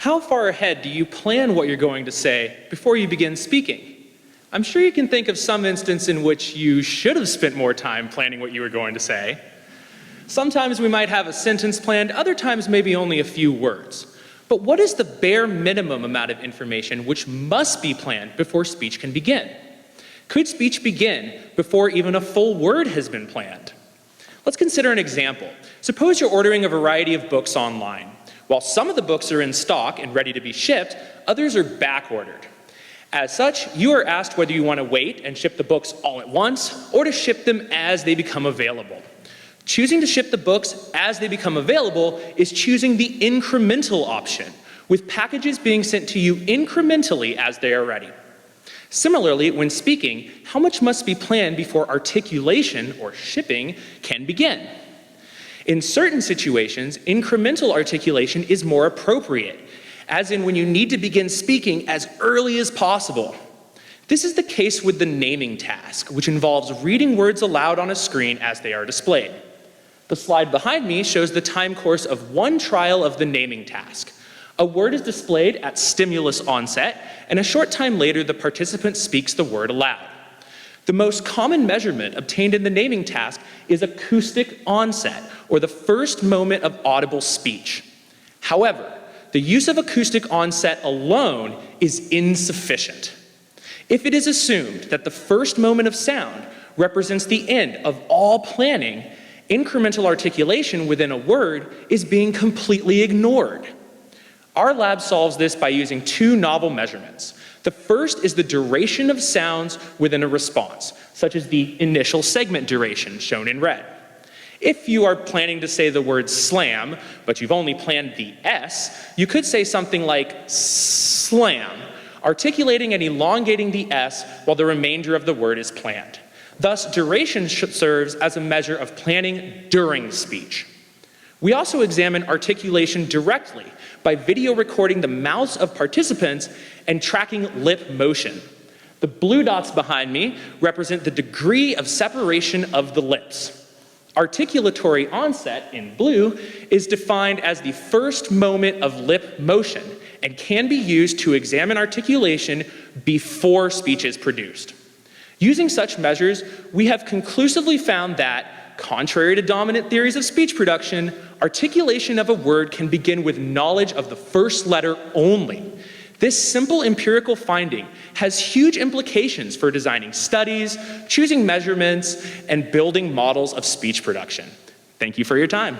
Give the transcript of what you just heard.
How far ahead do you plan what you're going to say before you begin speaking? I'm sure you can think of some instance in which you should have spent more time planning what you were going to say. Sometimes we might have a sentence planned, other times maybe only a few words. But what is the bare minimum amount of information which must be planned before speech can begin? Could speech begin before even a full word has been planned? Let's consider an example. Suppose you're ordering a variety of books online. While some of the books are in stock and ready to be shipped, others are back-ordered. As such, you are asked whether you want to wait and ship the books all at once or to ship them as they become available. Choosing to ship the books as they become available is choosing the incremental option, with packages being sent to you incrementally as they are ready. Similarly, when speaking, how much must be planned before articulation, or shipping, can begin? In certain situations, incremental articulation is more appropriate, as in when you need to begin speaking as early as possible. This is the case with the naming task, which involves reading words aloud on a screen as they are displayed. The slide behind me shows the time course of one trial of the naming task. A word is displayed at stimulus onset, and a short time later the participant speaks the word aloud. The most common measurement obtained in the naming task is acoustic onset, or the first moment of audible speech. However, the use of acoustic onset alone is insufficient. If it is assumed that the first moment of sound represents the end of all planning, incremental articulation within a word is being completely ignored. Our lab solves this by using two novel measurements. The first is the duration of sounds within a response, such as the initial segment duration, shown in red. If you are planning to say the word slam, but you've only planned the S, you could say something like slam, articulating and elongating the S while the remainder of the word is planned. Thus, duration serves as a measure of planning during speech. We also examine articulation directly by video recording the mouths of participants and tracking lip motion. The blue dots behind me represent the degree of separation of the lips. Articulatory onset, in blue, is defined as the first moment of lip motion and can be used to examine articulation before speech is produced. Using such measures, we have conclusively found that, contrary to dominant theories of speech production, articulation of a word can begin with knowledge of the first letter only. This simple empirical finding has huge implications for designing studies, choosing measurements, and building models of speech production. Thank you for your time.